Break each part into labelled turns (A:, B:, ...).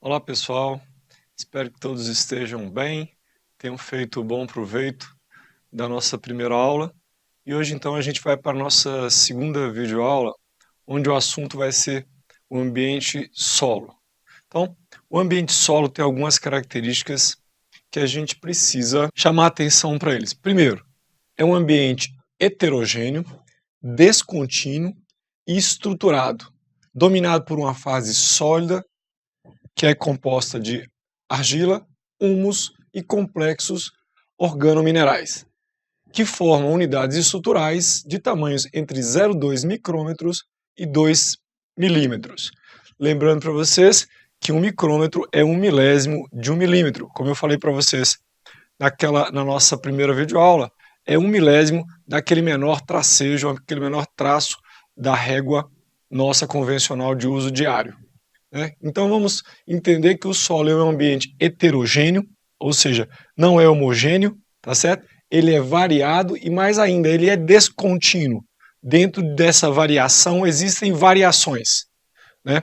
A: Olá pessoal, espero que todos estejam bem, tenham feito bom proveito da nossa primeira aula e hoje então a gente vai para a nossa segunda videoaula, onde o assunto vai ser o ambiente solo. Então, o ambiente solo tem algumas características que a gente precisa chamar atenção para eles. Primeiro, é um ambiente heterogêneo, descontínuo e estruturado, dominado por uma fase sólida, que é composta de argila, humus e complexos organominerais, que formam unidades estruturais de tamanhos entre 0,2 micrômetros e 2 milímetros. Lembrando para vocês que 1 micrômetro é 1 milésimo de 1 milímetro, como eu falei para vocês na nossa primeira videoaula, é 1 milésimo daquele menor tracejo, aquele menor traço da régua nossa convencional de uso diário. Então vamos entender que o solo é um ambiente heterogêneo, ou seja, não é homogêneo, tá certo? Ele é variado e mais ainda, ele é descontínuo. Dentro dessa variação existem variações, né?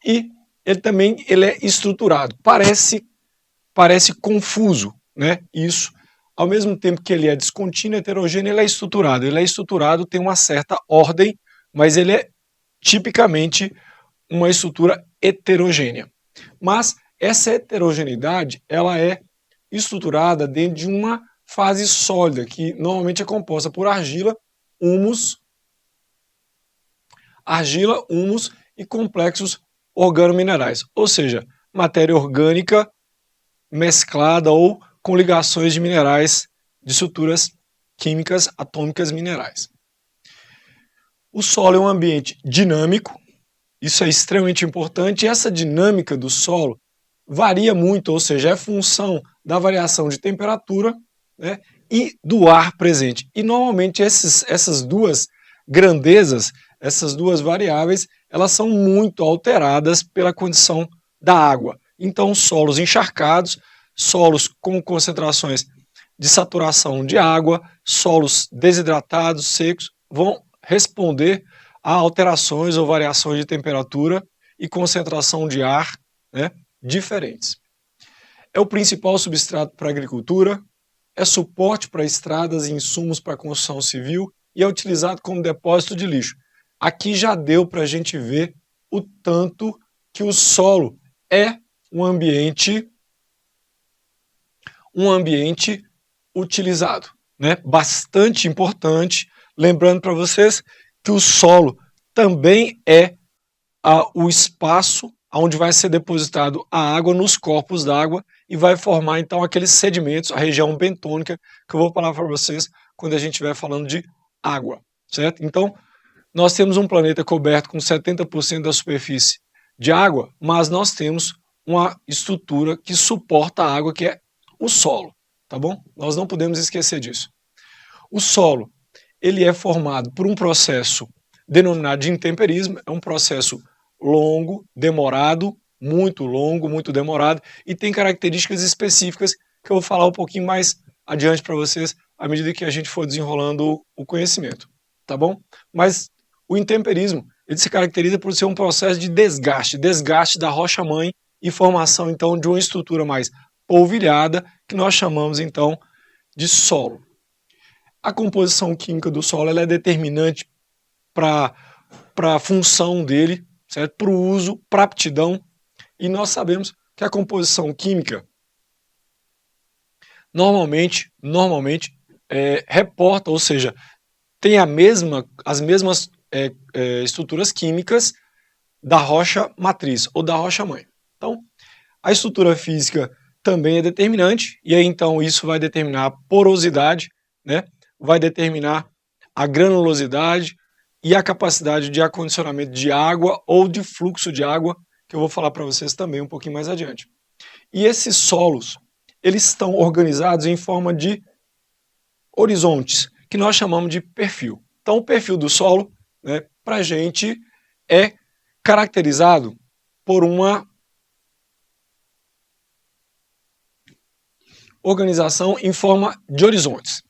A: E ele é estruturado. Parece confuso, né? Isso. Ao mesmo tempo que ele é descontínuo, heterogêneo, ele é estruturado. Ele é estruturado, tem uma certa ordem, mas ele é tipicamente uma estrutura heterogênea. Mas essa heterogeneidade, ela é estruturada dentro de uma fase sólida, que normalmente é composta por argila, humus e complexos organominerais, ou seja, matéria orgânica mesclada ou com ligações de minerais, de estruturas químicas atômicas minerais. O solo é um ambiente dinâmico. Isso é extremamente importante, e essa dinâmica do solo varia muito, ou seja, é função da variação de temperatura, né, e do ar presente. E normalmente essas duas grandezas, essas duas variáveis, elas são muito alteradas pela condição da água. Então, solos encharcados, solos com concentrações de saturação de água, solos desidratados, secos, vão responder a alterações ou variações de temperatura e concentração de ar, né, diferentes. É o principal substrato para a agricultura, é suporte para estradas e insumos para a construção civil e é utilizado como depósito de lixo. Aqui já deu para a gente ver o tanto que o solo é um ambiente utilizado, né? Bastante importante, lembrando para vocês que o solo também é o espaço onde vai ser depositado a água nos corpos d'água e vai formar então aqueles sedimentos, a região bentônica, que eu vou falar para vocês quando a gente estiver falando de água, certo? Então, nós temos um planeta coberto com 70% da superfície de água, mas nós temos uma estrutura que suporta a água, que é o solo, tá bom? Nós não podemos esquecer disso. O solo, ele é formado por um processo denominado de intemperismo, é um processo longo, demorado, muito demorado, e tem características específicas que eu vou falar um pouquinho mais adiante para vocês, à medida que a gente for desenrolando o conhecimento, tá bom? Mas o intemperismo, ele se caracteriza por ser um processo de desgaste da rocha-mãe e formação, então, de uma estrutura mais polvilhada, que nós chamamos, então, de solo. A composição química do solo ela é determinante para a função dele, certo? Para o uso, para a aptidão, e nós sabemos que a composição química normalmente reporta, ou seja, tem as mesmas estruturas químicas da rocha matriz ou da rocha mãe. Então, a estrutura física também é determinante, e aí então isso vai determinar a porosidade, né? Vai determinar a granulosidade e a capacidade de acondicionamento de água ou de fluxo de água, que eu vou falar para vocês também um pouquinho mais adiante. E esses solos, eles estão organizados em forma de horizontes, que nós chamamos de perfil. Então, o perfil do solo, né, para a gente, é caracterizado por uma organização em forma de horizontes.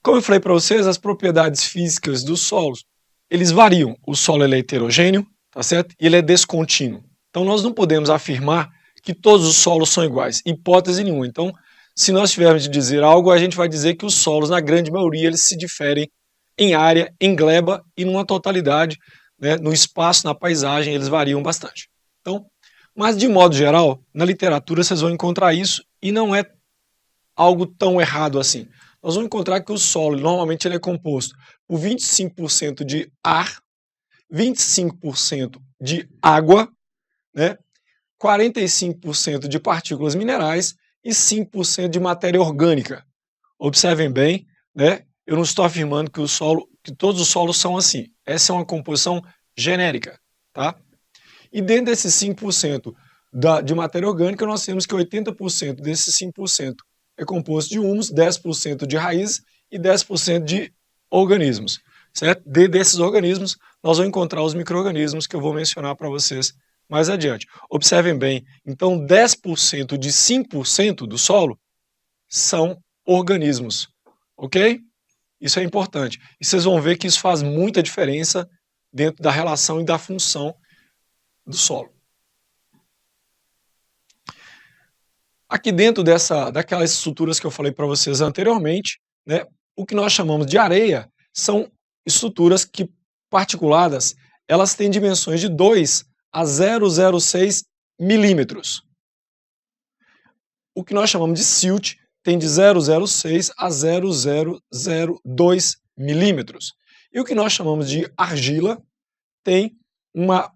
A: Como eu falei para vocês, as propriedades físicas dos solos, eles variam. O solo ele é heterogêneo, tá certo? E ele é descontínuo. Então nós não podemos afirmar que todos os solos são iguais, hipótese nenhuma. Então, se nós tivermos de dizer algo, a gente vai dizer que os solos, na grande maioria, eles se diferem em área, em gleba e numa totalidade, né, no espaço, na paisagem, eles variam bastante. Então, mas de modo geral, na literatura vocês vão encontrar isso e não é algo tão errado assim. Nós vamos encontrar que o solo, normalmente, ele é composto por 25% de ar, 25% de água, né, 45% de partículas minerais e 5% de matéria orgânica. Observem bem, né? Eu não estou afirmando que todos os solos são assim. Essa é uma composição genérica, tá? E dentro desses 5% de matéria orgânica, nós temos que 80% desses 5% é composto de humus, 10% de raízes e 10% de organismos, certo? Desses organismos, nós vamos encontrar os micro-organismos que eu vou mencionar para vocês mais adiante. Observem bem, então 10% de 5% do solo são organismos, ok? Isso é importante. E vocês vão ver que isso faz muita diferença dentro da relação e da função do solo. Aqui dentro daquelas estruturas que eu falei para vocês anteriormente, né, o que nós chamamos de areia são estruturas que, particuladas, elas têm dimensões de 2 a 0,06 milímetros. O que nós chamamos de silt tem de 0,06 a 0,002 milímetros. E o que nós chamamos de argila tem uma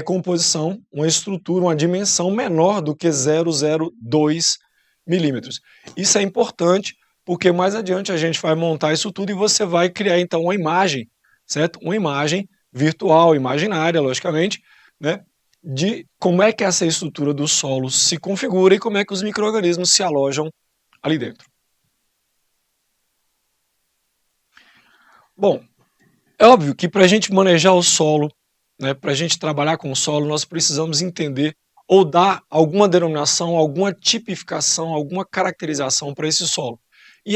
A: composição, uma estrutura, uma dimensão menor do que 0,02 milímetros. Isso é importante porque mais adiante a gente vai montar isso tudo e você vai criar então uma imagem, certo? Uma imagem virtual, imaginária, logicamente, né? De como é que essa estrutura do solo se configura e como é que os micro-organismos se alojam ali dentro. Bom, é óbvio que para a gente manejar o solo, né, para a gente trabalhar com o solo, nós precisamos entender ou dar alguma denominação, alguma tipificação, alguma caracterização para esse solo. E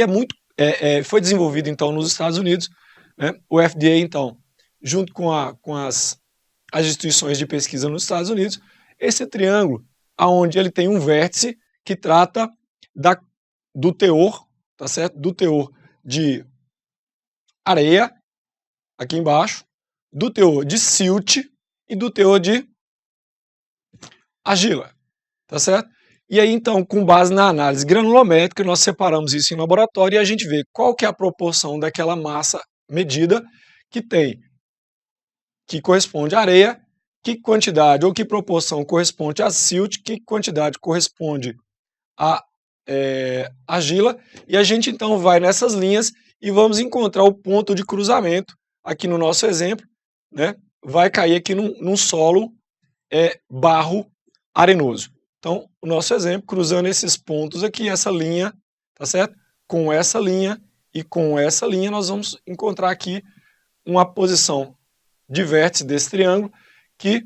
A: foi desenvolvido então nos Estados Unidos, né, o FDA então, junto com as instituições de pesquisa nos Estados Unidos, esse triângulo, aonde ele tem um vértice que trata do teor, tá certo? Do teor de areia, aqui embaixo, do teor de silt e do teor de argila, tá certo? E aí então, com base na análise granulométrica, nós separamos isso em laboratório e a gente vê qual que é a proporção daquela massa medida que corresponde à areia, que quantidade ou que proporção corresponde a silt, que quantidade corresponde a argila, e a gente então vai nessas linhas e vamos encontrar o ponto de cruzamento, aqui no nosso exemplo, né, vai cair aqui num solo barro arenoso. Então, o nosso exemplo, cruzando esses pontos aqui, essa linha, tá certo? Com essa linha e com essa linha, nós vamos encontrar aqui uma posição de vértice desse triângulo que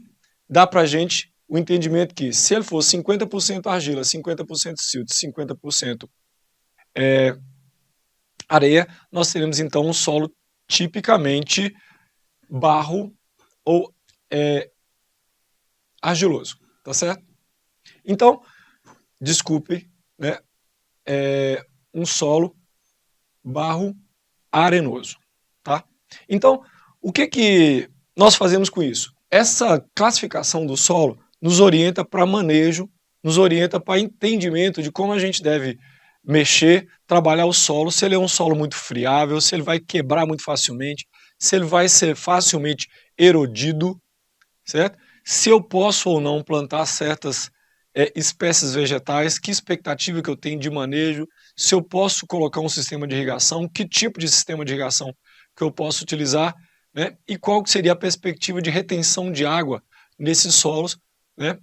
A: dá pra gente o entendimento que, se ele for 50% argila, 50% silt, 50% areia, nós teremos então um solo tipicamente barro ou argiloso, tá certo? Então, desculpe, né, um solo barro arenoso, tá? Então, o que nós fazemos com isso? Essa classificação do solo nos orienta para manejo, nos orienta para entendimento de como a gente deve mexer, trabalhar o solo, se ele é um solo muito friável, se ele vai quebrar muito facilmente, se ele vai ser facilmente erodido, certo? Se eu posso ou não plantar certas espécies vegetais, que expectativa que eu tenho de manejo, se eu posso colocar um sistema de irrigação, que tipo de sistema de irrigação que eu posso utilizar, né? E qual seria a perspectiva de retenção de água nesses solos, né?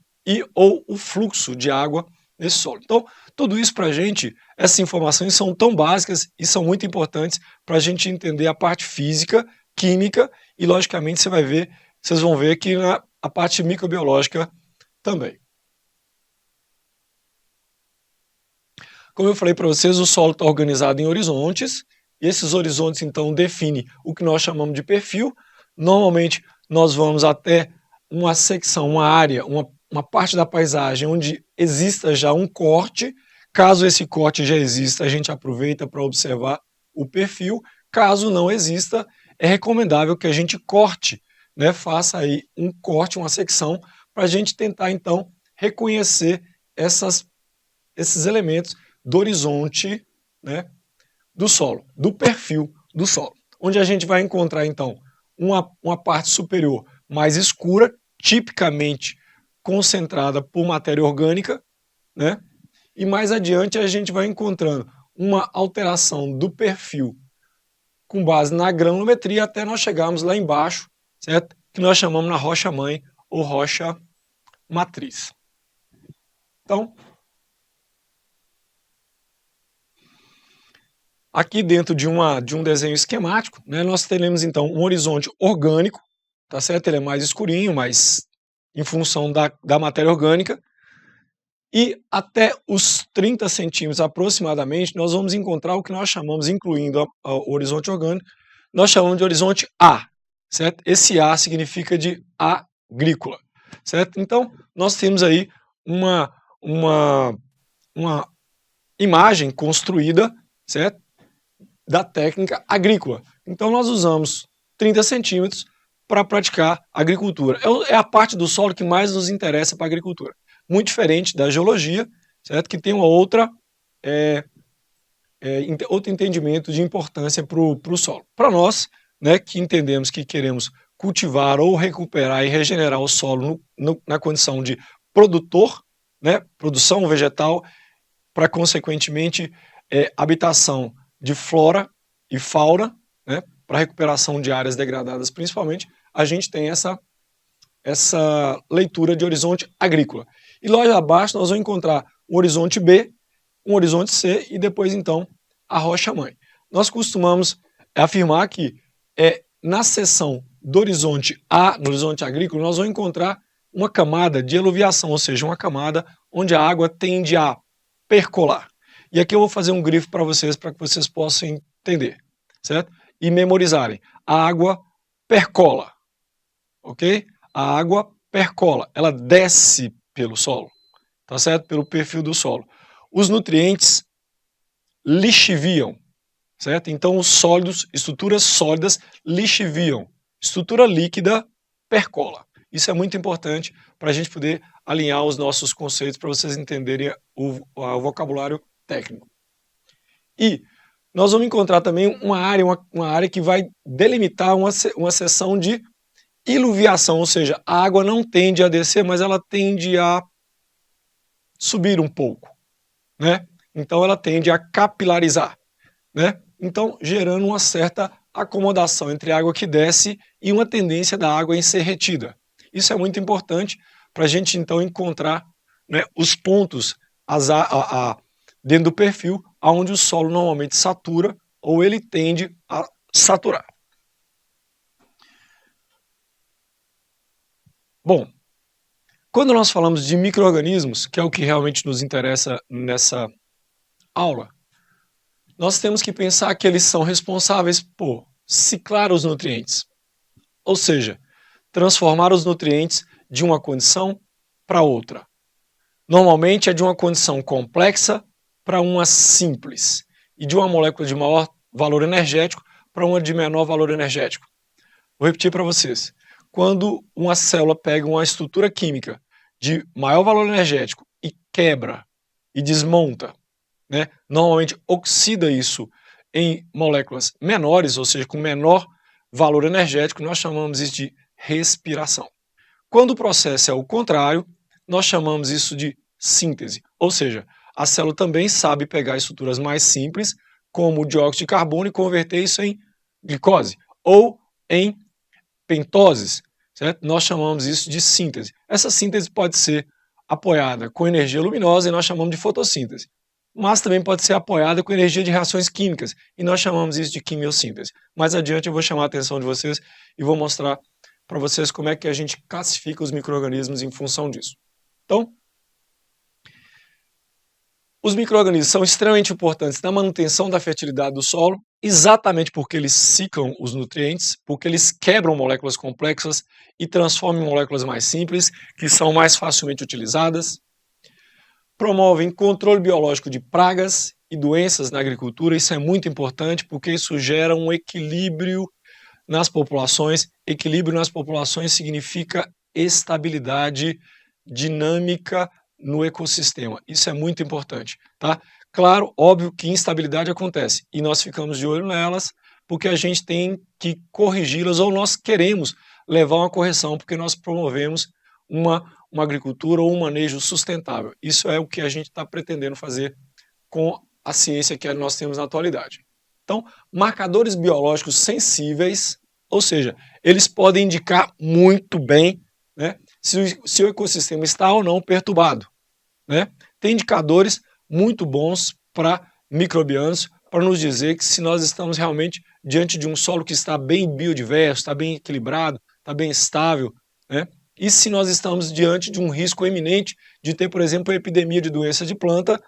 A: Ou o fluxo de água nesse solo. Então, tudo isso para a gente, essas informações são tão básicas e são muito importantes para a gente entender a parte física, química e, logicamente, vocês vão ver aqui a parte microbiológica também. Como eu falei para vocês, o solo está organizado em horizontes, e esses horizontes, então, definem o que nós chamamos de perfil. Normalmente, nós vamos até uma secção, uma área, uma uma parte da paisagem onde exista já um corte. Caso esse corte já exista, a gente aproveita para observar o perfil. Caso não exista, é recomendável que a gente corte, né? Faça aí um corte, uma secção, para a gente tentar então reconhecer esses elementos do horizonte, né, do solo, do perfil do solo, onde a gente vai encontrar então uma parte superior mais escura, tipicamente concentrada por matéria orgânica, né? E mais adiante a gente vai encontrando uma alteração do perfil com base na granulometria até nós chegarmos lá embaixo, certo? Que nós chamamos na rocha mãe ou rocha matriz. Então, aqui dentro de um desenho esquemático, né, nós teremos então um horizonte orgânico, tá certo? Ele é mais escurinho, mas em função da matéria orgânica. E até os 30 centímetros aproximadamente, nós vamos encontrar o que nós chamamos, incluindo o horizonte orgânico, nós chamamos de horizonte A, certo? Esse A significa de agrícola, certo? Então, nós temos aí uma imagem construída, certo? Da técnica agrícola. Então, nós usamos 30 centímetros para praticar agricultura. É a parte do solo que mais nos interessa para a agricultura. Muito diferente da geologia, certo? Que tem uma outro entendimento de importância para o solo. Para nós, né, que entendemos que queremos cultivar ou recuperar e regenerar o solo na condição de produtor, né, produção vegetal, para consequentemente habitação de flora e fauna, né, para recuperação de áreas degradadas principalmente, a gente tem essa leitura de horizonte agrícola. E lá abaixo nós vamos encontrar um horizonte B, um horizonte C e depois então a rocha mãe. Nós costumamos afirmar que na seção do horizonte A, no horizonte agrícola, nós vamos encontrar uma camada de eluviação, ou seja, uma camada onde a água tende a percolar. E aqui eu vou fazer um grifo para que vocês possam entender, certo? E memorizarem. A água percola, ok? A água percola, ela desce pelo solo, tá certo? Pelo perfil do solo. Os nutrientes lixiviam, certo? Então os sólidos, estruturas sólidas lixiviam, estrutura líquida percola. Isso é muito importante para a gente poder alinhar os nossos conceitos para vocês entenderem o vocabulário técnico. E nós vamos encontrar também uma área que vai delimitar uma seção de iluviação, ou seja, a água não tende a descer, mas ela tende a subir um pouco, né? Então ela tende a capilarizar, né? Então gerando uma certa acomodação entre a água que desce e uma tendência da água em ser retida. Isso é muito importante para a gente então encontrar, né, os pontos dentro do perfil onde o solo normalmente satura ou ele tende a saturar. Bom, quando nós falamos de micro-organismos, que é o que realmente nos interessa nessa aula, nós temos que pensar que eles são responsáveis por ciclar os nutrientes, ou seja, transformar os nutrientes de uma condição para outra. Normalmente é de uma condição complexa para uma simples, e de uma molécula de maior valor energético para uma de menor valor energético. Vou repetir para vocês. Quando uma célula pega uma estrutura química de maior valor energético e quebra e desmonta, né, normalmente oxida isso em moléculas menores, ou seja, com menor valor energético, nós chamamos isso de respiração. Quando o processo é o contrário, nós chamamos isso de síntese, ou seja, a célula também sabe pegar estruturas mais simples, como o dióxido de carbono, e converter isso em glicose, ou em pentoses, certo? Nós chamamos isso de síntese. Essa síntese pode ser apoiada com energia luminosa e nós chamamos de fotossíntese, mas também pode ser apoiada com energia de reações químicas e nós chamamos isso de quimiossíntese. Mais adiante eu vou chamar a atenção de vocês e vou mostrar para vocês como é que a gente classifica os micro-organismos em função disso. Então, Os micro-organismos são extremamente importantes na manutenção da fertilidade do solo, exatamente porque eles ciclam os nutrientes, porque eles quebram moléculas complexas e transformam em moléculas mais simples, que são mais facilmente utilizadas. Promovem controle biológico de pragas e doenças na agricultura. Isso é muito importante porque isso gera um equilíbrio nas populações. Equilíbrio nas populações significa estabilidade dinâmica no ecossistema. Isso é muito importante, tá? Claro, óbvio que instabilidade acontece e nós ficamos de olho nelas porque a gente tem que corrigi-las ou nós queremos levar uma correção porque nós promovemos uma agricultura ou um manejo sustentável. Isso é o que a gente está pretendendo fazer com a ciência que nós temos na atualidade. Então, marcadores biológicos sensíveis, ou seja, eles podem indicar muito bem, né, se o ecossistema está ou não perturbado, né? Tem indicadores muito bons para microbianos para nos dizer que se nós estamos realmente diante de um solo que está bem biodiverso, está bem equilibrado, está bem estável, né? E se nós estamos diante de um risco eminente de ter, por exemplo, a epidemia de doença de planta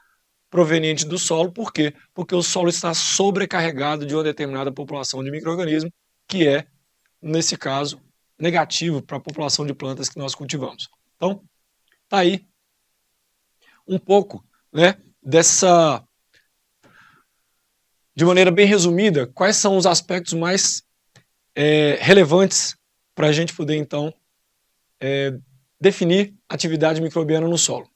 A: proveniente do solo. Por quê? Porque o solo está sobrecarregado de uma determinada população de micro-organismos, que é, nesse caso, negativo para a população de plantas que nós cultivamos. Então, tá aí um pouco, né, de maneira bem resumida, quais são os aspectos mais relevantes para a gente poder, então, definir atividade microbiana no solo.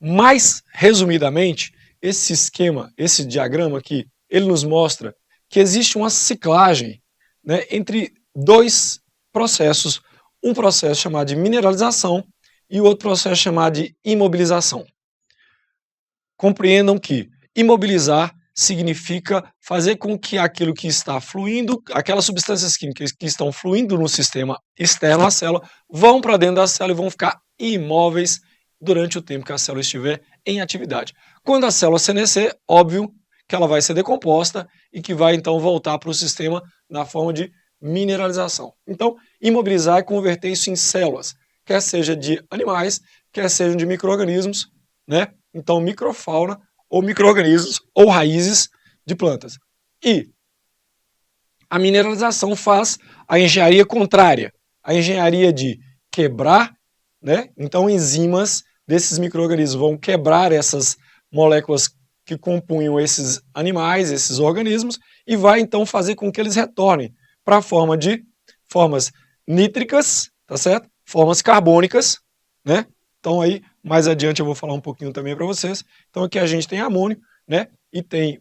A: Mais resumidamente, esse esquema, esse diagrama aqui, ele nos mostra que existe uma ciclagem, né, entre dois processos, um processo chamado de mineralização e o outro processo chamado de imobilização. Compreendam que imobilizar significa fazer com que aquilo que está fluindo, aquelas substâncias químicas que estão fluindo no sistema externo à célula, vão para dentro da célula e vão ficar imóveis durante o tempo que a célula estiver em atividade. Quando a célula senescer, óbvio que ela vai ser decomposta e que vai então voltar para o sistema na forma de mineralização. Então, imobilizar é converter isso em células, quer seja de animais, quer sejam de micro-organismos, né? Então, microfauna ou micro-organismos ou raízes de plantas. E a mineralização faz a engenharia contrária, a engenharia de quebrar, né? Então, enzimas desses micro-organismos vão quebrar essas moléculas que compunham esses animais, esses organismos, e vai então fazer com que eles retornem para a forma de formas nítricas, tá certo? Formas carbônicas, né? Então aí, mais adiante eu vou falar um pouquinho também para vocês. Então aqui a gente tem amônio, né? E tem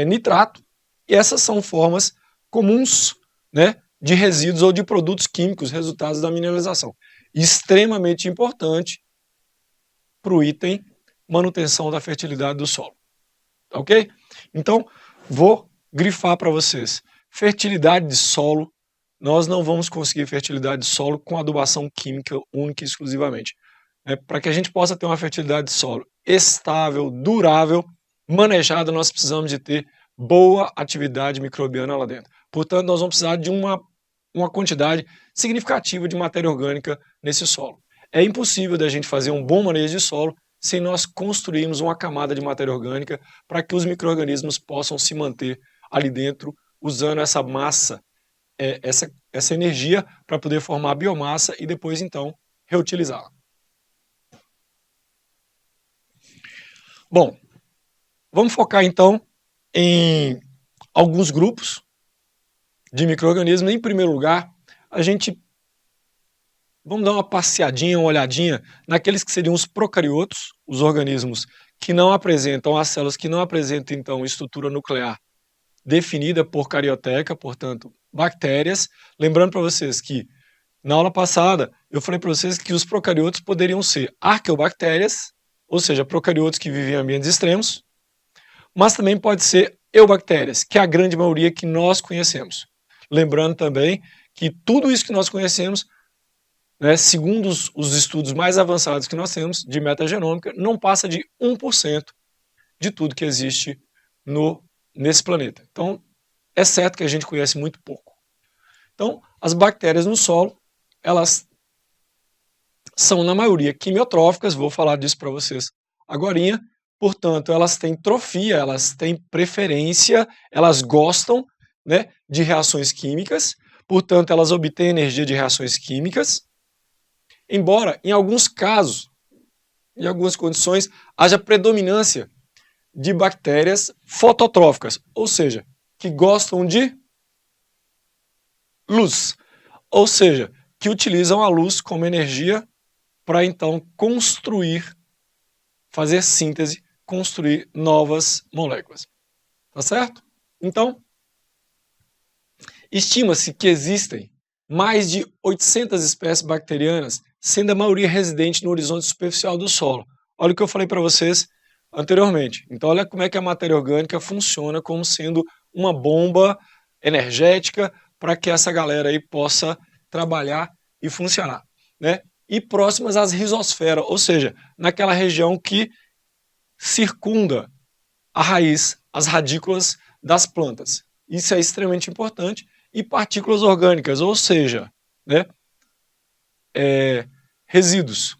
A: nitrato, e essas são formas comuns, né, de resíduos ou de produtos químicos resultados da mineralização. Extremamente importante para o item manutenção da fertilidade do solo. Ok? Então, vou grifar para vocês. Fertilidade de solo, nós não vamos conseguir fertilidade de solo com adubação química única e exclusivamente. Para que a gente possa ter uma fertilidade de solo estável, durável, manejada, nós precisamos de ter boa atividade microbiana lá dentro. Portanto, nós vamos precisar de uma quantidade significativa de matéria orgânica nesse solo. É impossível da gente fazer um bom manejo de solo sem nós construirmos uma camada de matéria orgânica para que os micro-organismos possam se manter ali dentro, usando essa massa, essa energia para poder formar biomassa e depois, então, reutilizá-la. Bom, vamos focar, então, em alguns grupos de micro-organismos. Em primeiro lugar, vamos dar uma passeadinha, uma olhadinha naqueles que seriam os procariotos, os organismos que não apresentam, as células que não apresentam, então, estrutura nuclear definida por carioteca, portanto, bactérias. Lembrando para vocês que, na aula passada, eu falei para vocês que os procariotos poderiam ser arqueobactérias, ou seja, procariotos que vivem em ambientes extremos, mas também pode ser eubactérias, que é a grande maioria que nós conhecemos. Lembrando também que tudo isso que nós conhecemos, né, segundo os estudos mais avançados que nós temos de metagenômica, não passa de 1% de tudo que existe nesse planeta. Então, é certo que a gente conhece muito pouco. Então, as bactérias no solo, elas são, na maioria, quimiotróficas, vou falar disso para vocês agorinha, portanto, elas têm trofia, elas têm preferência, elas gostam, né, de reações químicas, portanto, elas obtêm energia de reações químicas, embora, em alguns casos, em algumas condições, haja predominância de bactérias fototróficas, ou seja, que gostam de luz, ou seja, que utilizam a luz como energia para então construir, fazer síntese, construir novas moléculas. Tá certo? Então, estima-se que existem mais de 800 espécies bacterianas, sendo a maioria residente no horizonte superficial do solo. Olha o que eu falei para vocês anteriormente. Então, olha como é que a matéria orgânica funciona como sendo uma bomba energética para que essa galera aí possa trabalhar e funcionar, né? E próximas às rizosferas, ou seja, naquela região que circunda a raiz, as radículas das plantas. Isso é extremamente importante. E partículas orgânicas, ou seja, né, resíduos,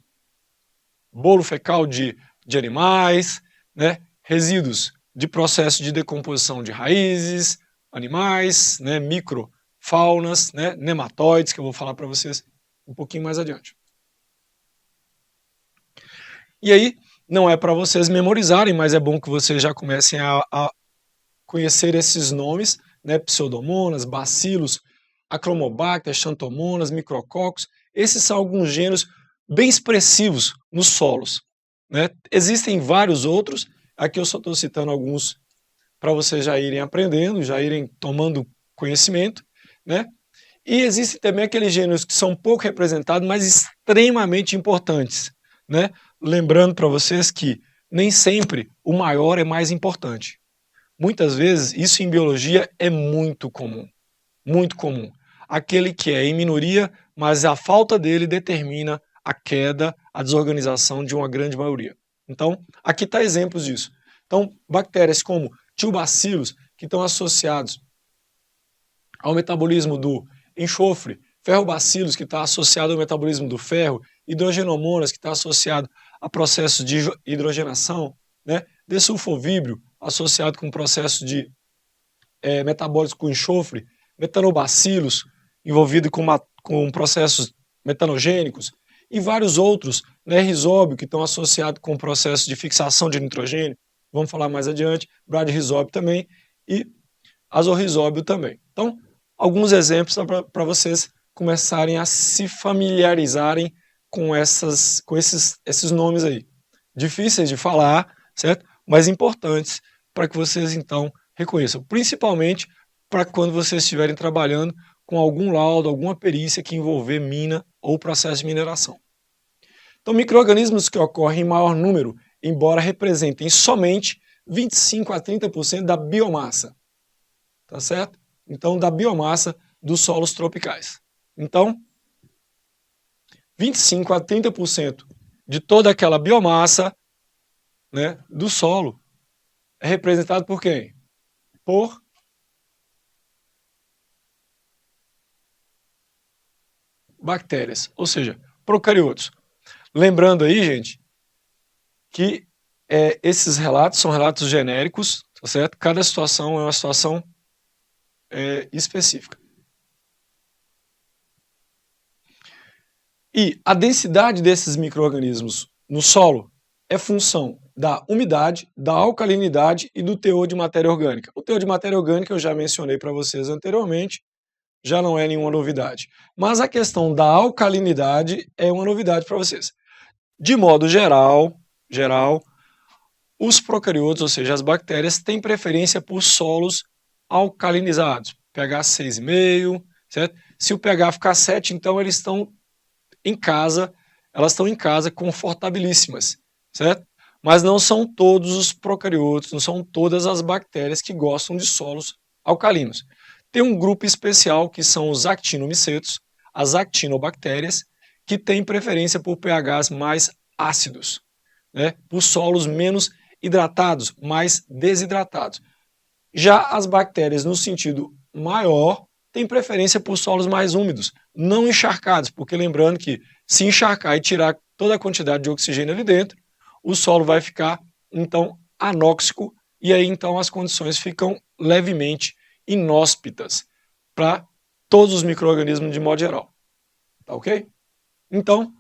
A: bolo fecal de animais, né, resíduos de processo de decomposição de raízes, animais, né, microfaunas, né, nematóides, que eu vou falar para vocês um pouquinho mais adiante. E aí, não é para vocês memorizarem, mas é bom que vocês já comecem a conhecer esses nomes, né, pseudomonas, bacilos, acromobacter, xanthomonas, micrococos. Esses são alguns gêneros bem expressivos nos solos, né? Existem vários outros, aqui eu só estou citando alguns para vocês já irem aprendendo, já irem tomando conhecimento, né? E existem também aqueles gêneros que são pouco representados, mas extremamente importantes, né? Lembrando para vocês que nem sempre o maior é mais importante. Muitas vezes, isso em biologia é muito comum, muito comum. Aquele que é em minoria, mas a falta dele determina a queda, a desorganização de uma grande maioria. Então, aqui está exemplos disso. Então, bactérias como tiobacilos, que estão associados ao metabolismo do enxofre, ferrobacilos, que está associado ao metabolismo do ferro, hidrogenomonas, que está associado a processos de hidrogenação, né? Desulfovíbrio, associado com o processo de metabólico com enxofre, metanobacilos, envolvido com processos metanogênicos, e vários outros, né, risóbio, que estão associados com o processo de fixação de nitrogênio, vamos falar mais adiante, bradyrhizóbio também, e azorrizóbio também. Então, alguns exemplos para vocês começarem a se familiarizarem com esses nomes aí. Difíceis de falar, certo? Mas importantes para que vocês, então, reconheçam. Principalmente para quando vocês estiverem trabalhando com algum laudo, alguma perícia que envolver mina ou processo de mineração. Então, micro-organismos que ocorrem em maior número, embora representem somente 25 a 30% da biomassa. Tá certo? Então, da biomassa dos solos tropicais. Então, 25 a 30% de toda aquela biomassa, né, do solo é representado por quem? Por bactérias, ou seja, procariotos. Lembrando aí, gente, que esses relatos são relatos genéricos, tá certo? Cada situação é uma situação específica. E a densidade desses micro-organismos no solo é função da umidade, da alcalinidade e do teor de matéria orgânica. O teor de matéria orgânica eu já mencionei para vocês anteriormente, já não é nenhuma novidade. Mas a questão da alcalinidade é uma novidade para vocês. De modo geral, os procariotos, ou seja, as bactérias, têm preferência por solos alcalinizados, pH 6,5, certo? Se o pH ficar 7, então eles estão em casa, elas estão em casa confortabilíssimas, certo? Mas não são todos os procariotos, não são todas as bactérias que gostam de solos alcalinos. Tem um grupo especial que são os actinomicetos, as actinobactérias, que têm preferência por pHs mais ácidos, né? Por solos menos hidratados, mais desidratados. Já as bactérias, no sentido maior, têm preferência por solos mais úmidos, não encharcados, porque lembrando que se encharcar e tirar toda a quantidade de oxigênio ali dentro, o solo vai ficar então anóxico, e aí então as condições ficam levemente inóspitas para todos os micro-organismos de modo geral, tá ok? Então,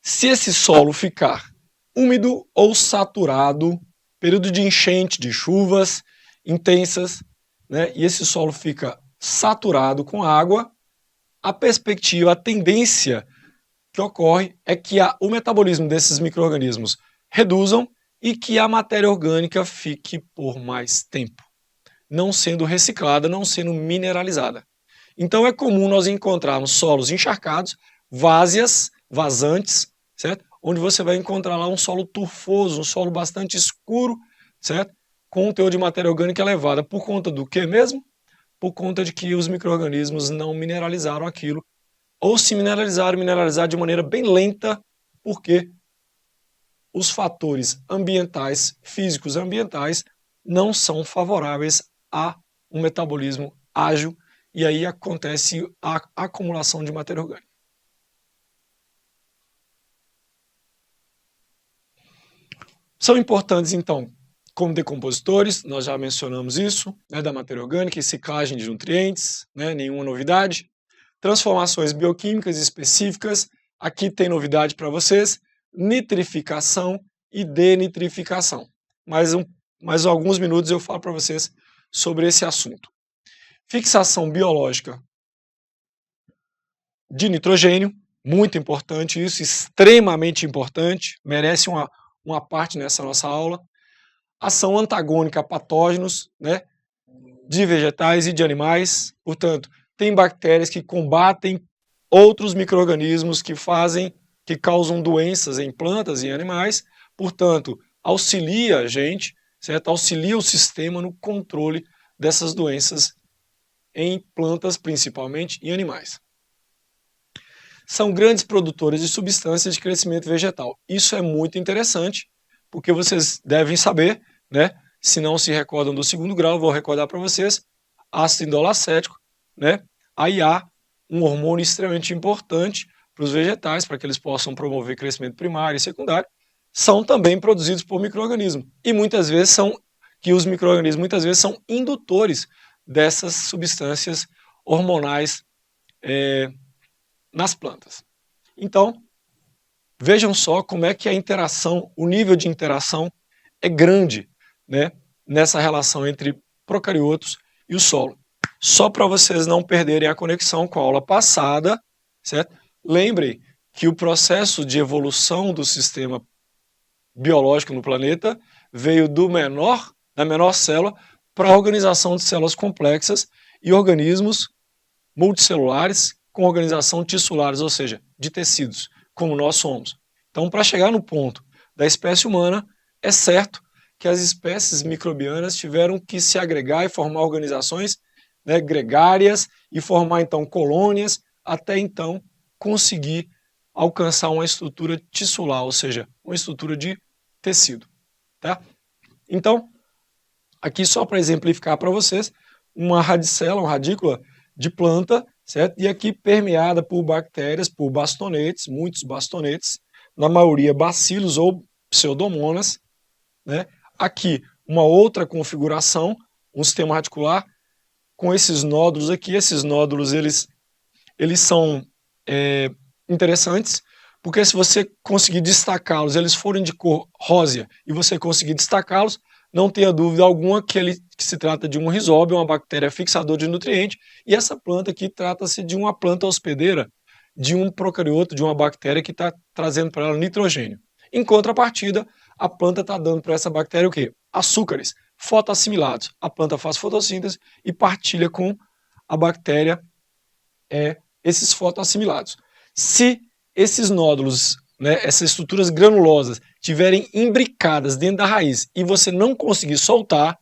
A: se esse solo ficar úmido ou saturado, período de enchente, de chuvas intensas, né, e esse solo fica saturado com água, a perspectiva, a tendência que ocorre é que o metabolismo desses micro-organismos reduzam e que a matéria orgânica fique por mais tempo, não sendo reciclada, não sendo mineralizada. Então é comum nós encontrarmos solos encharcados, várzeas, vazantes, certo? Onde você vai encontrar lá um solo turfoso, um solo bastante escuro, certo? Com um teor de matéria orgânica elevada. Por conta do que mesmo? Por conta de que os micro-organismos não mineralizaram aquilo, ou se mineralizaram de maneira bem lenta, porque os fatores ambientais, físicos ambientais, não são favoráveis a um metabolismo ágil, e aí acontece a acumulação de matéria orgânica. São importantes, então, como decompositores, nós já mencionamos isso, né, da matéria orgânica, e ciclagem de nutrientes, né, nenhuma novidade. Transformações bioquímicas específicas, aqui tem novidade para vocês, nitrificação e denitrificação. Mais alguns minutos eu falo para vocês sobre esse assunto. Fixação biológica de nitrogênio, muito importante isso, extremamente importante, merece uma parte nessa nossa aula. Ação antagônica a patógenos, né, de vegetais e de animais, portanto, tem bactérias que combatem outros micro-organismos que causam doenças em plantas e animais, portanto, auxilia a gente, certo? Auxilia o sistema no controle dessas doenças em plantas, principalmente, e animais. São grandes produtores de substâncias de crescimento vegetal. Isso é muito interessante, porque vocês devem saber, né? Se não se recordam do segundo grau, vou recordar para vocês, ácido indolacético, né? Aí há um hormônio extremamente importante para os vegetais, para que eles possam promover crescimento primário e secundário, são também produzidos por micro-organismos. E muitas vezes os micro-organismos muitas vezes são indutores dessas substâncias hormonais nas plantas. Então, vejam só como é que a interação, o nível de interação é grande, né, nessa relação entre procariotos e o solo. Só para vocês não perderem a conexão com a aula passada, certo? Lembrem que o processo de evolução do sistema biológico no planeta veio da menor célula para a organização de células complexas e organismos multicelulares com organização tissulares, ou seja, de tecidos, como nós somos. Então, para chegar no ponto da espécie humana, é certo que as espécies microbianas tiveram que se agregar e formar organizações, né, gregárias e formar então colônias, até então conseguir alcançar uma estrutura tissular, ou seja, uma estrutura de tecido. Tá? Então, aqui só para exemplificar para vocês, uma radicela, uma radícula de planta, certo? E aqui permeada por bactérias, por bastonetes, muitos bastonetes, na maioria bacilos ou pseudomonas, né? Aqui uma outra configuração, um sistema radicular com esses nódulos aqui. Esses nódulos eles são interessantes, porque se você conseguir destacá-los, eles forem de cor rósea e você conseguir destacá-los, não tenha dúvida alguma que se trata de um rizóbio, uma bactéria fixadora de nutriente, e essa planta aqui trata-se de uma planta hospedeira de um procarioto, de uma bactéria que está trazendo para ela nitrogênio. Em contrapartida, a planta está dando para essa bactéria o quê? Açúcares, fotoassimilados. A planta faz fotossíntese e partilha com a bactéria esses fotoassimilados. Se esses nódulos, né, essas estruturas granulosas, tiverem imbricadas dentro da raiz e você não conseguir soltar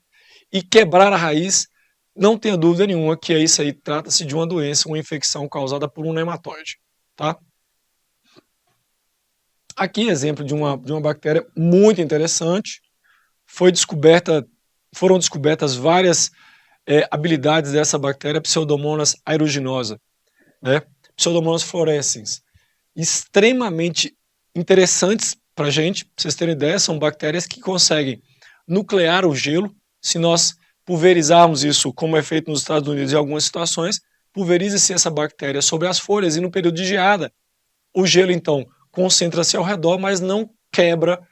A: e quebrar a raiz, não tenha dúvida nenhuma que isso aí trata-se de uma doença, uma infecção causada por um nematóide. Tá? Aqui exemplo de uma bactéria muito interessante. Foram descobertas várias habilidades dessa bactéria, Pseudomonas aeruginosa, né? Pseudomonas fluorescens, extremamente interessantes para vocês terem ideia, são bactérias que conseguem nuclear o gelo. Se nós pulverizarmos isso, como é feito nos Estados Unidos em algumas situações, pulveriza-se essa bactéria sobre as folhas e no período de geada, o gelo então concentra-se ao redor, mas não quebra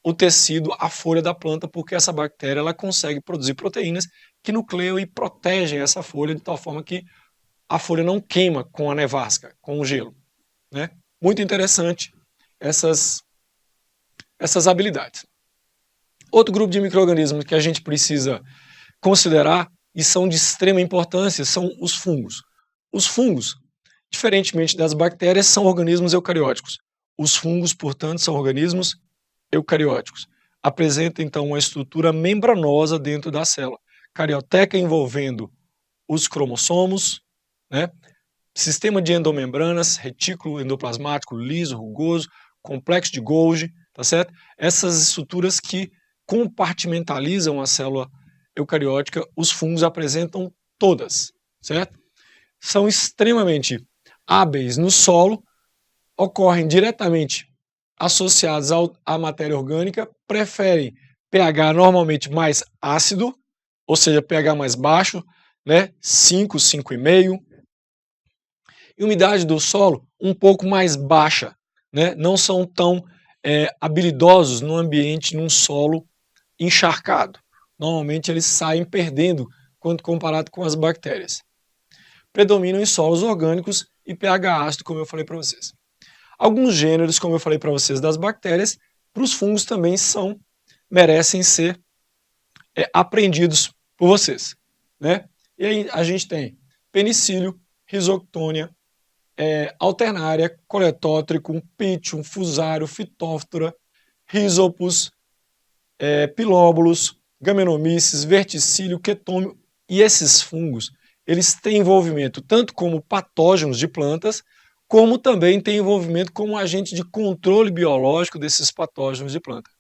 A: o tecido, a folha da planta, porque essa bactéria ela consegue produzir proteínas que nucleiam e protegem essa folha de tal forma que a folha não queima com a nevasca, com o gelo, né? Muito interessante essas habilidades. Outro grupo de micro-organismos que a gente precisa considerar e são de extrema importância são os fungos. Os fungos, diferentemente das bactérias, são organismos eucarióticos. Os fungos, portanto, são organismos eucarióticos. Apresenta, então, uma estrutura membranosa dentro da célula. Carioteca envolvendo os cromossomos, né? Sistema de endomembranas, retículo endoplasmático liso, rugoso, complexo de Golgi, tá certo? Essas estruturas que compartimentalizam a célula eucariótica, os fungos apresentam todas, certo? São extremamente hábeis no solo, ocorrem diretamente associados à matéria orgânica, preferem pH normalmente mais ácido, ou seja, pH mais baixo, né? 5, 5,5. E umidade do solo um pouco mais baixa, né? Não são tão habilidosos no ambiente, num solo encharcado. Normalmente eles saem perdendo quando comparado com as bactérias. Predominam em solos orgânicos e pH ácido, como eu falei para vocês. Alguns gêneros, como eu falei para vocês, das bactérias, para os fungos também merecem ser aprendidos por vocês, né? E aí a gente tem penicílio, Rhizoctonia, Alternaria, Coletótrico, Pythium, Fusário, Phytophthora, Rhizopus, Pilóbulos, Gamenomyces, Verticílio, Quetômio. E esses fungos, eles têm envolvimento tanto como patógenos de plantas, como também têm envolvimento como agente de controle biológico desses patógenos de planta.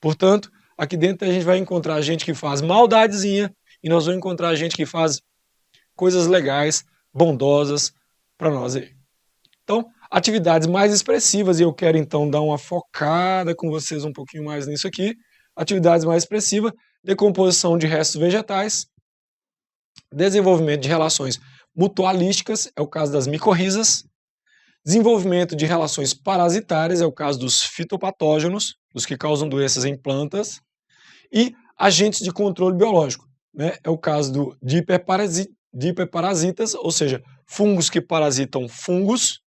A: Portanto, aqui dentro a gente vai encontrar gente que faz maldadezinha e nós vamos encontrar gente que faz coisas legais, bondosas para nós aí. Então, atividades mais expressivas, e eu quero então dar uma focada com vocês um pouquinho mais nisso aqui. Atividades mais expressivas, decomposição de restos vegetais, desenvolvimento de relações mutualísticas, é o caso das micorrizas, desenvolvimento de relações parasitárias, é o caso dos fitopatógenos, os que causam doenças em plantas, e agentes de controle biológico, né? É o caso de hiperparasitas, ou seja, fungos que parasitam fungos,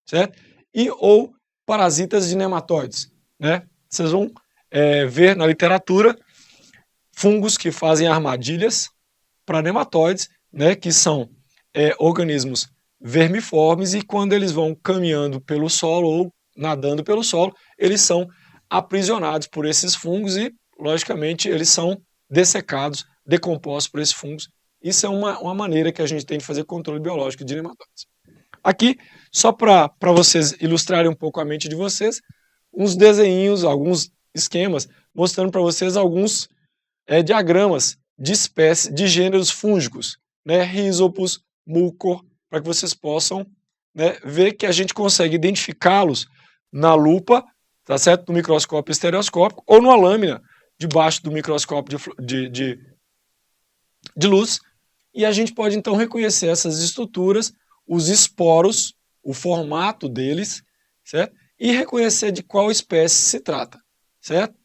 A: certo? E ou parasitas de nematóides, né? Vocês vão ver na literatura fungos que fazem armadilhas para nematóides, né? Que são organismos vermiformes e quando eles vão caminhando pelo solo ou nadando pelo solo, eles são aprisionados por esses fungos e, logicamente, eles são dessecados, decompostos por esses fungos. Isso é uma maneira que a gente tem de fazer controle biológico de nematóides. Aqui, só para vocês ilustrarem um pouco a mente de vocês, uns desenhinhos, alguns esquemas, mostrando para vocês alguns diagramas de espécies, de gêneros fúngicos, né? Rhizopus, Mucor, para que vocês possam, né, ver que a gente consegue identificá-los na lupa, tá certo? No microscópio estereoscópico ou numa lâmina debaixo do microscópio de luz, e a gente pode então reconhecer essas estruturas, os esporos, o formato deles, certo? E reconhecer de qual espécie se trata, certo?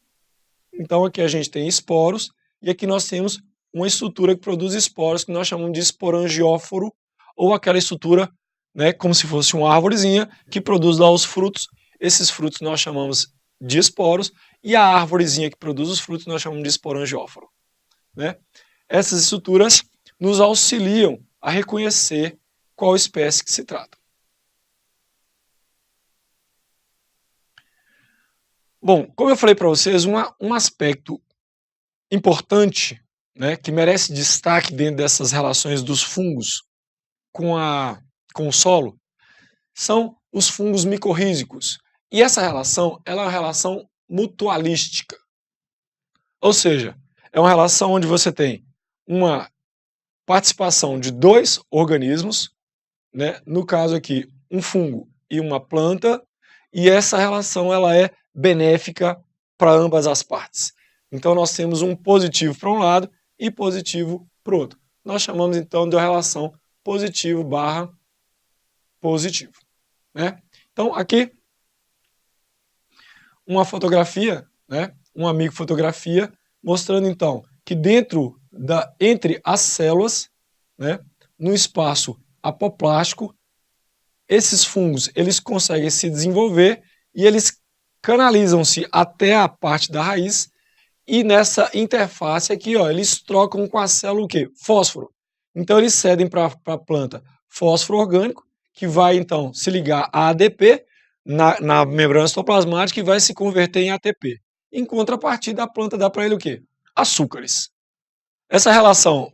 A: Então aqui a gente tem esporos e aqui nós temos uma estrutura que produz esporos que nós chamamos de esporangióforo, ou aquela estrutura, né, como se fosse uma árvorezinha que produz lá os frutos. Esses frutos nós chamamos de esporos e a árvorezinha que produz os frutos nós chamamos de esporangióforo, né? Essas estruturas nos auxiliam a reconhecer qual espécie que se trata. Bom, como eu falei para vocês, um aspecto importante, né, que merece destaque dentro dessas relações dos fungos com o solo, são os fungos micorrízicos. E essa relação, ela é uma relação mutualística. Ou seja, é uma relação onde você tem uma participação de dois organismos, né, no caso aqui, um fungo e uma planta, e essa relação ela é benéfica para ambas as partes. Então nós temos um positivo para um lado e positivo para o outro. Nós chamamos então de uma relação positivo barra positivo, né? Então aqui uma fotografia, né? Um amigo fotografia mostrando então que entre as células, né? No espaço apoplástico, esses fungos eles conseguem se desenvolver e eles canalizam-se até a parte da raiz e nessa interface aqui, ó, eles trocam com a célula o quê? Fósforo. Então eles cedem para a planta fósforo orgânico, que vai então se ligar a ADP na membrana citoplasmática e vai se converter em ATP. Em contrapartida, a planta dá para ele o quê? Açúcares. Essa relação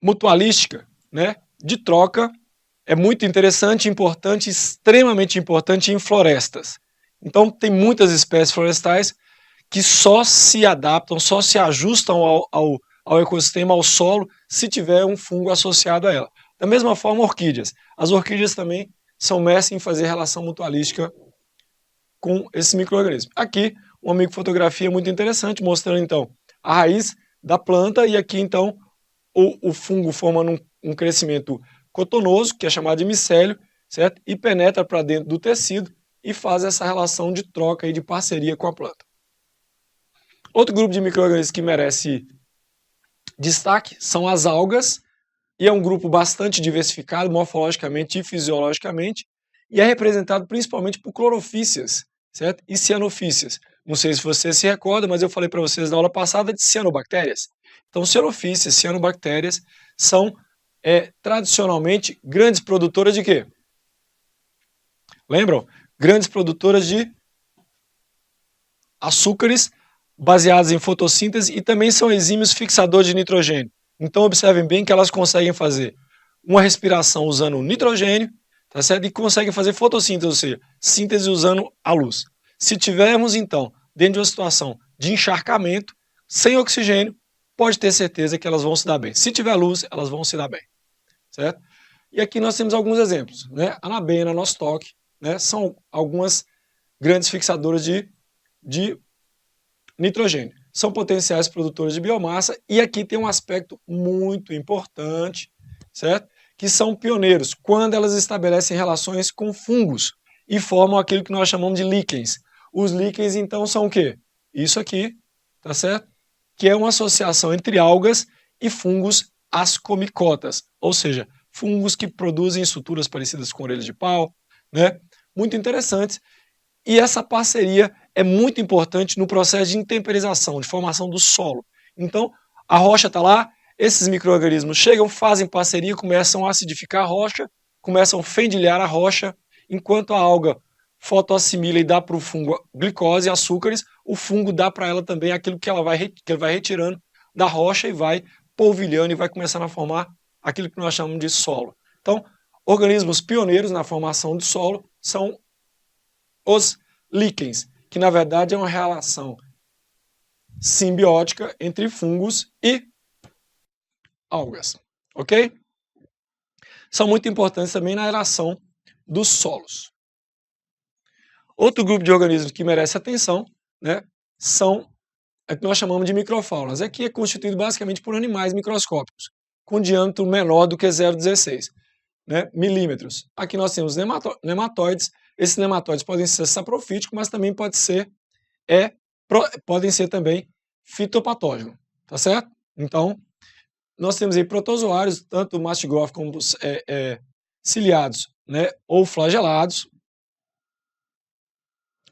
A: mutualística, né, de troca é muito interessante, importante, extremamente importante em florestas. Então tem muitas espécies florestais que só se adaptam, só se ajustam ao ecossistema, ao solo, se tiver um fungo associado a ela. Da mesma forma, orquídeas. As orquídeas também são mestres em fazer relação mutualística com esses micro-organismos. Aqui, um amigo fotografia muito interessante, mostrando então a raiz da planta e aqui então o fungo formando um crescimento cotonoso, que é chamado de micélio, certo? E penetra para dentro do tecido e faz essa relação de troca e de parceria com a planta. Outro grupo de micro-organismos que merece destaque são as algas, e é um grupo bastante diversificado morfologicamente e fisiologicamente, e é representado principalmente por clorofícias, certo? E cianofícias. Não sei se você se recorda, mas eu falei para vocês na aula passada de cianobactérias. Então, cianofícias, cianobactérias são tradicionalmente grandes produtoras de quê? Lembram? Grandes produtoras de açúcares baseados em fotossíntese e também são exímios fixadores de nitrogênio. Então observem bem que elas conseguem fazer uma respiração usando nitrogênio, tá certo? E conseguem fazer fotossíntese, ou seja, síntese usando a luz. Se tivermos então dentro de uma situação de encharcamento, sem oxigênio, pode ter certeza que elas vão se dar bem. Se tiver luz, elas vão se dar bem, certo? E aqui nós temos alguns exemplos, né? Anabena, nostoc, né? São algumas grandes fixadoras de nitrogênio. São potenciais produtores de biomassa e aqui tem um aspecto muito importante, certo? Que são pioneiros quando elas estabelecem relações com fungos e formam aquilo que nós chamamos de líquens. Os líquens então são o quê? Isso aqui, tá certo? Que é uma associação entre algas e fungos ascomicotas, ou seja, fungos que produzem estruturas parecidas com orelhas de pau, né? Muito interessantes. E essa parceria é muito importante no processo de intemperização, de formação do solo. Então, a rocha está lá, esses micro-organismos chegam, fazem parceria, começam a acidificar a rocha, começam a fendilhar a rocha, enquanto a alga fotoassimila e dá para o fungo glicose e açúcares, o fungo dá para ela também aquilo que ele vai retirando da rocha e vai polvilhando e vai começando a formar aquilo que nós chamamos de solo. Então, organismos pioneiros na formação do solo são os líquens, que na verdade é uma relação simbiótica entre fungos e algas, ok? São muito importantes também na relação dos solos. Outro grupo de organismos que merece atenção, né, são o que nós chamamos de microfaunas. Aqui é constituído basicamente por animais microscópicos, com diâmetro menor do que 0,16, né, milímetros. Aqui nós temos nematóides. Esses nematóides podem ser saprofíticos, mas também podem ser também fitopatógenos, tá certo? Então, nós temos aí protozoários, tanto mastigófilos como ciliados, né, ou flagelados,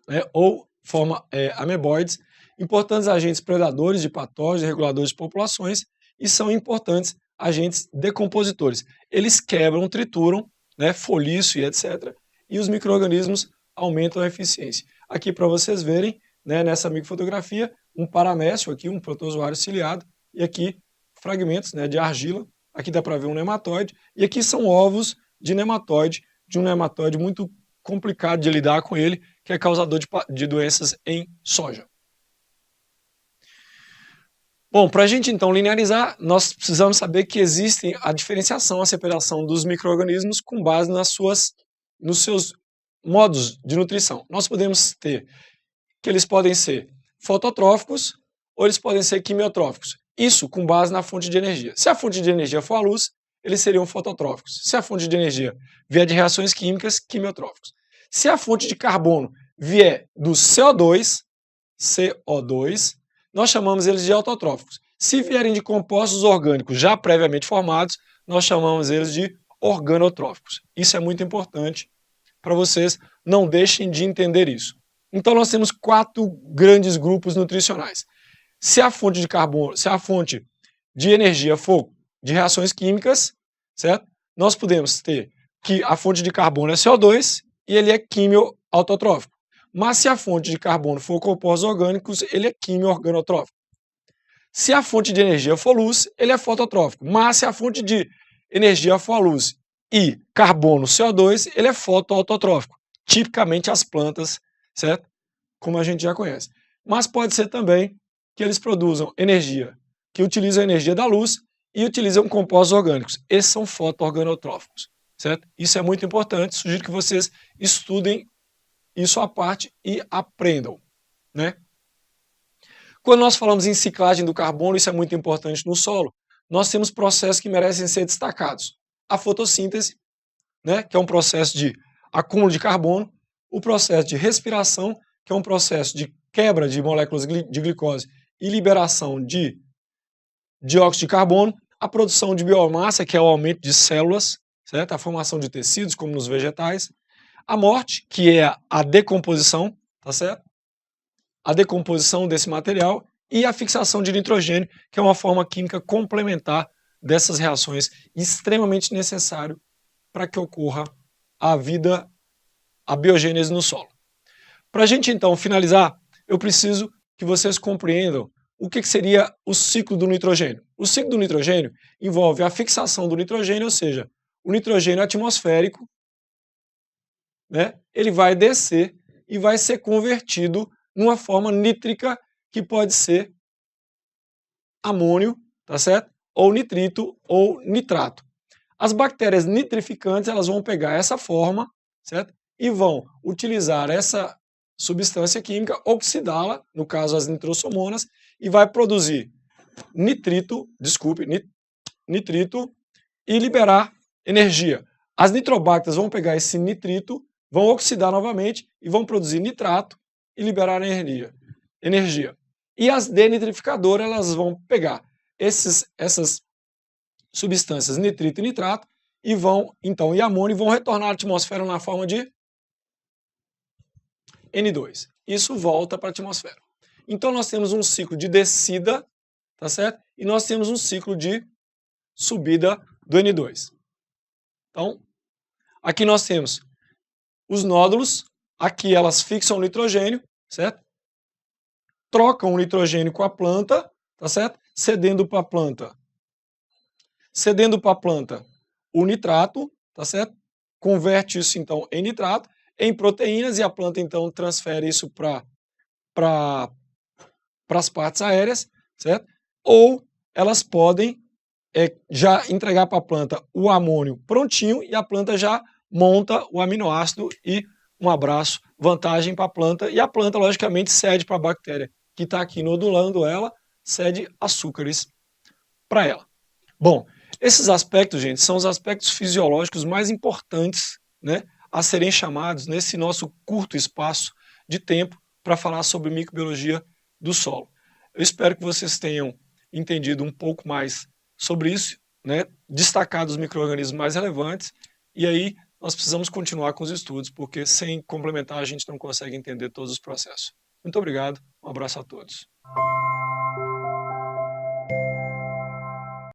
A: né, ou forma ameboides, importantes agentes predadores de patógenos, reguladores de populações, e são importantes agentes decompositores. Eles quebram, trituram, né, folhiço e etc., e os micro-organismos aumentam a eficiência. Aqui para vocês verem, né, nessa microfotografia, um paramécio aqui, um protozoário ciliado, e aqui fragmentos, né, de argila. Aqui dá para ver um nematóide, e aqui são ovos de um nematóide muito complicado de lidar com ele, que é causador de doenças em soja. Bom, para a gente então linearizar, nós precisamos saber que existe a diferenciação, a separação dos micro-organismos com base nos seus modos de nutrição. Nós podemos ter que eles podem ser fototróficos ou eles podem ser quimiotróficos. Isso com base na fonte de energia. Se a fonte de energia for a luz, eles seriam fototróficos. Se a fonte de energia vier de reações químicas, quimiotróficos. Se a fonte de carbono vier do CO2, nós chamamos eles de autotróficos. Se vierem de compostos orgânicos já previamente formados, nós chamamos eles de organotróficos. Isso é muito importante para vocês, não deixem de entender isso. Então nós temos 4 grandes grupos nutricionais. Se a fonte de carbono, se a fonte de energia for de reações químicas, certo? Nós podemos ter que a fonte de carbono é CO2 e ele é quimio-autotrófico. Mas se a fonte de carbono for compostos orgânicos, ele é quimio-organotrófico. Se a fonte de energia for luz, ele é fototrófico. Mas se a fonte de energia for a luz e carbono CO2, ele é fotoautotrófico. Tipicamente as plantas, certo? Como a gente já conhece. Mas pode ser também que eles produzam energia, que utilizam a energia da luz e utilizam compostos orgânicos. Esses são fotoorganotróficos, certo? Isso é muito importante, sugiro que vocês estudem isso à parte e aprendam, né? Quando nós falamos em ciclagem do carbono, isso é muito importante no solo, nós temos processos que merecem ser destacados. A fotossíntese, né, que é um processo de acúmulo de carbono, o processo de respiração, que é um processo de quebra de moléculas de glicose e liberação de dióxido de carbono, a produção de biomassa, que é o aumento de células, certo? A formação de tecidos, como nos vegetais, a morte, que é a decomposição, tá certo? A decomposição desse material e a fixação de nitrogênio, que é uma forma química complementar dessas reações, extremamente necessário para que ocorra a vida, a biogênese no solo. Para a gente então finalizar, eu preciso que vocês compreendam o que seria o ciclo do nitrogênio. O ciclo do nitrogênio envolve a fixação do nitrogênio, ou seja, o nitrogênio atmosférico, né, ele vai descer e vai ser convertido numa forma nítrica que pode ser amônio, tá certo? Ou nitrito ou nitrato. As bactérias nitrificantes, elas vão pegar essa forma, certo? E vão utilizar essa substância química, oxidá-la, no caso as nitrossomonas, e vai produzir nitrito e liberar energia. As nitrobactas vão pegar esse nitrito, vão oxidar novamente e vão produzir nitrato e liberar energia. E as denitrificadoras, elas vão pegar essas substâncias nitrito e nitrato e vão, então, e amônio, vão retornar à atmosfera na forma de N2. Isso volta para a atmosfera. Então nós temos um ciclo de descida, tá certo? E nós temos um ciclo de subida do N2. Então, aqui nós temos os nódulos, aqui elas fixam o nitrogênio, certo? Trocam o nitrogênio com a planta, tá certo? Cedendo para a planta o nitrato, tá certo? Converte isso então em nitrato, em proteínas, e a planta então transfere isso para as partes aéreas, certo? Ou elas podem já entregar para a planta o amônio prontinho e a planta já monta o aminoácido e um abraço, vantagem para a planta, e a planta logicamente cede para a bactéria que está aqui nodulando ela, cede açúcares para ela. Bom, esses aspectos, gente, são os aspectos fisiológicos mais importantes, né, a serem chamados nesse nosso curto espaço de tempo para falar sobre microbiologia do solo. Eu espero que vocês tenham entendido um pouco mais sobre isso, né, destacado os micro-organismos mais relevantes, e aí nós precisamos continuar com os estudos, porque sem complementar a gente não consegue entender todos os processos. Muito obrigado, um abraço a todos.